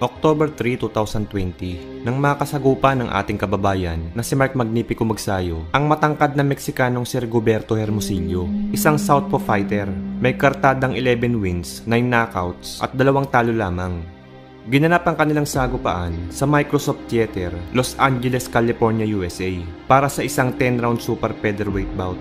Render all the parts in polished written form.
October 3, 2020, nang makasagupa ng ating kababayan na si Mark Magnifico Magsayo, ang matangkad na Meksikanong si Rigoberto Hermosillo, isang southpaw fighter, may kartadang 11 wins, 9 knockouts at 2 talo lamang. Ginanap ang kanilang sagupaan sa Microsoft Theater, Los Angeles, California, USA para sa isang 10-round super featherweight bout.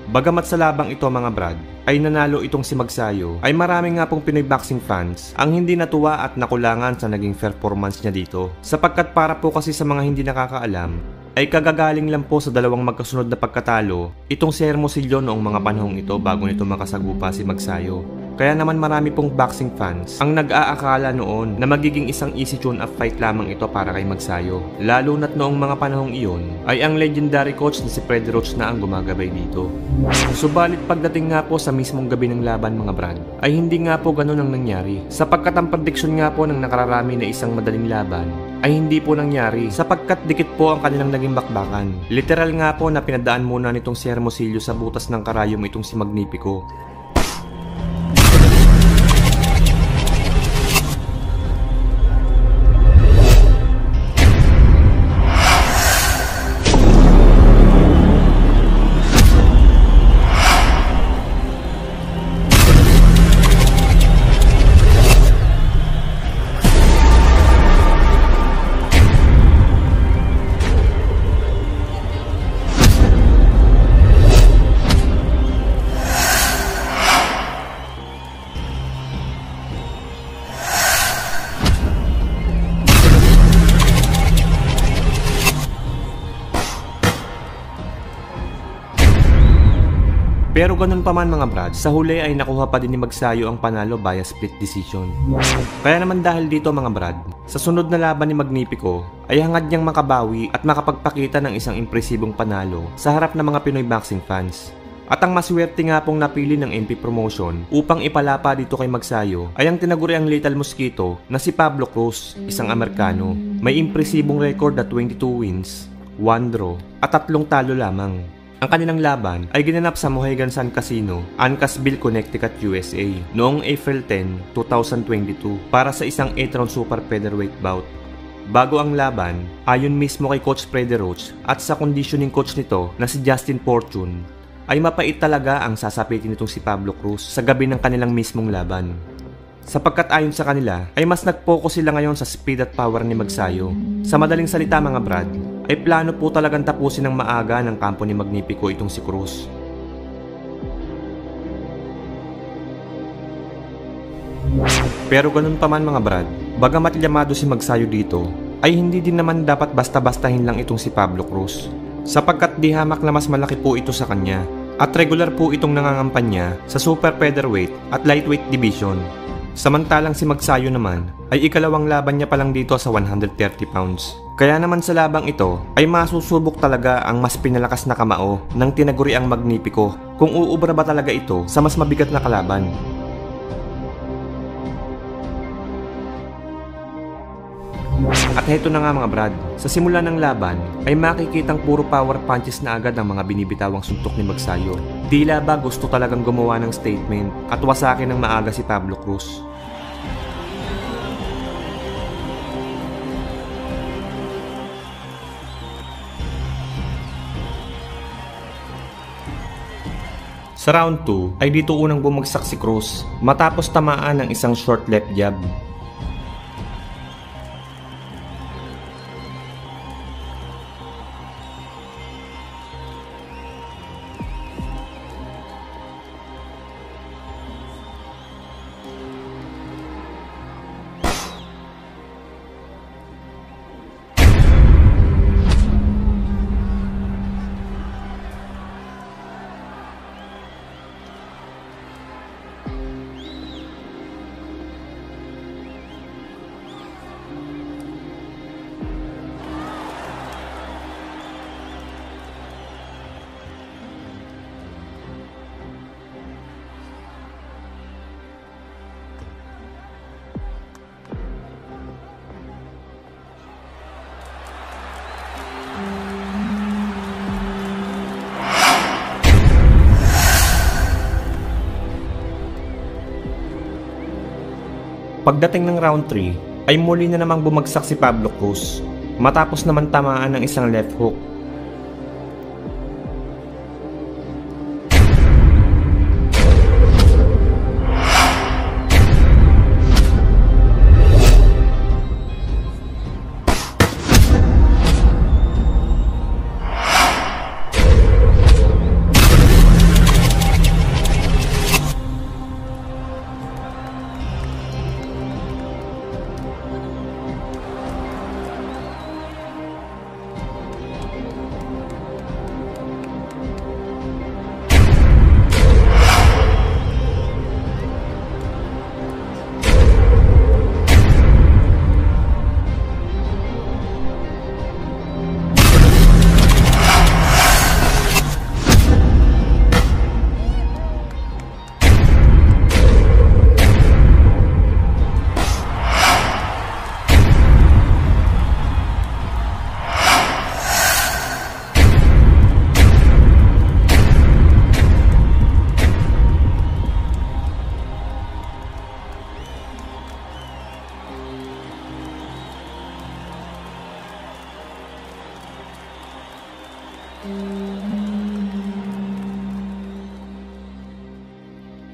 Bagamat sa labang ito mga brad, ay nanalo itong si Magsayo, ay marami nga pong Pinoy boxing fans ang hindi natuwa at nakulangan sa naging performance niya dito. Sapagkat para po kasi sa mga hindi nakakaalam, ay kagagaling lang po sa dalawang magkasunod na pagkatalo itong si Hermosillo noong mga panahong ito bago nito makasagupa si Magsayo. Kaya naman marami pong boxing fans ang nag-aakala noon na magiging isang easy tune-up fight lamang ito para kay Magsayo. Lalo na't noong mga panahong iyon ay ang legendary coach na si Freddie Roach na ang gumagabay dito. Subalit pagdating nga po sa mismong gabi ng laban mga brad, ay hindi nga po ganun ang nangyari. Sapagkat ang prediction nga po ng nakararami na isang madaling laban ay hindi po nangyari sapagkat dikit po ang kanilang naging bakbakan. Literal nga po na pinadaan muna nitong si Hermosillo sa butas ng karayom itong si Magnifico. Pero ganun pa man mga brad, sa huli ay nakuha pa din ni Magsayo ang panalo via split decision. Kaya naman dahil dito mga brad, sa sunod na laban ni Magnifico ay hangad niyang makabawi at makapagpakita ng isang impresibong panalo sa harap ng mga Pinoy boxing fans. At ang maswerte nga pong napili ng MP Promotion upang ipalapa dito kay Magsayo ay ang tinaguriang Lethal Mosquito na si Pablo Cruz, isang Amerikano. May impresibong record na 22 wins, 1 draw at 3 talo lamang. Ang kanilang laban ay ginanap sa Mohegan Sun Casino, Uncasville, Connecticut, USA noong April 10, 2022 para sa isang 8-round super featherweight bout. Bago ang laban, ayon mismo kay Coach Freddie Roach at sa conditioning coach nito na si Justin Fortune, ay mapait talaga ang sasapitin nitong si Pablo Cruz sa gabi ng kanilang mismong laban. Sapagkat ayon sa kanila, ay mas nag-focus sila ngayon sa speed at power ni Magsayo. Sa madaling salita mga brad, ay plano po talagang tapusin ng maaga ng kampo ni Magnifico itong si Cruz. Pero ganun pa man mga brad, bagamat llamado si Magsayo dito, ay hindi din naman dapat basta-bastahin lang itong si Pablo Cruz. Sapagkat di hamak na mas malaki po ito sa kanya, at regular po itong nangangampanya sa super featherweight at lightweight division. Samantalang si Magsayo naman ay ikalawang laban niya pa lang dito sa 130 pounds. Kaya naman sa labang ito ay masusubok talaga ang mas pinalakas na kamao ng tinaguriang Magnifico kung uubra ba talaga ito sa mas mabigat na kalaban. At heto na nga mga brad, sa simula ng laban ay makikitang puro power punches na agad ang mga binibitawang suntok ni Magsayo. Tila ba gusto talagang gumawa ng statement at wasakin ng maaga si Pablo Cruz. Sa round 2 ay dito unang bumagsak si Cruz matapos tamaan ng isang short left jab. Pagdating ng round 3, ay muli na namang bumagsak si Pablo Cruz matapos naman tamaan ng isang left hook.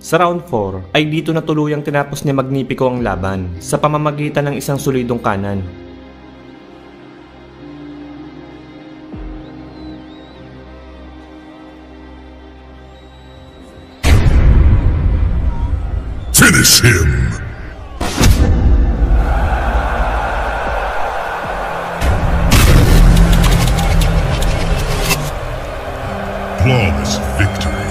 Sa round 4 ay dito na tuluyang tinapos ni Magnifico ang laban sa pamamagitan ng isang solidong kanan. Finish him! Flawless victory.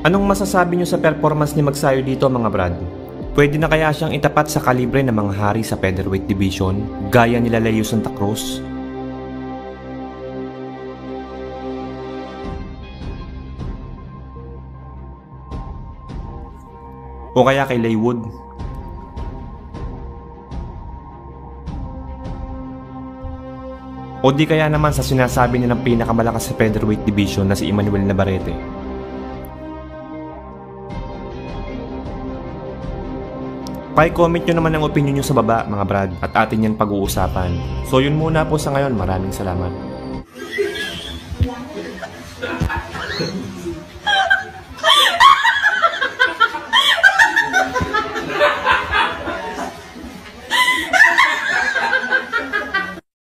Anong masasabi nyo sa performance ni Magsayo dito mga brad? Pwede na kaya siyang itapat sa kalibre ng mga hari sa featherweight division gaya nila Leo Santa Cruz? O kaya kay Leywood? O di kaya naman sa sinasabi nilang pinakamalakas sa featherweight division na si Emmanuel Navarrete? Pa-comment nyo naman ang opinion nyo sa baba mga brad at atin yan pag-uusapan. So yun muna po sa ngayon, maraming salamat.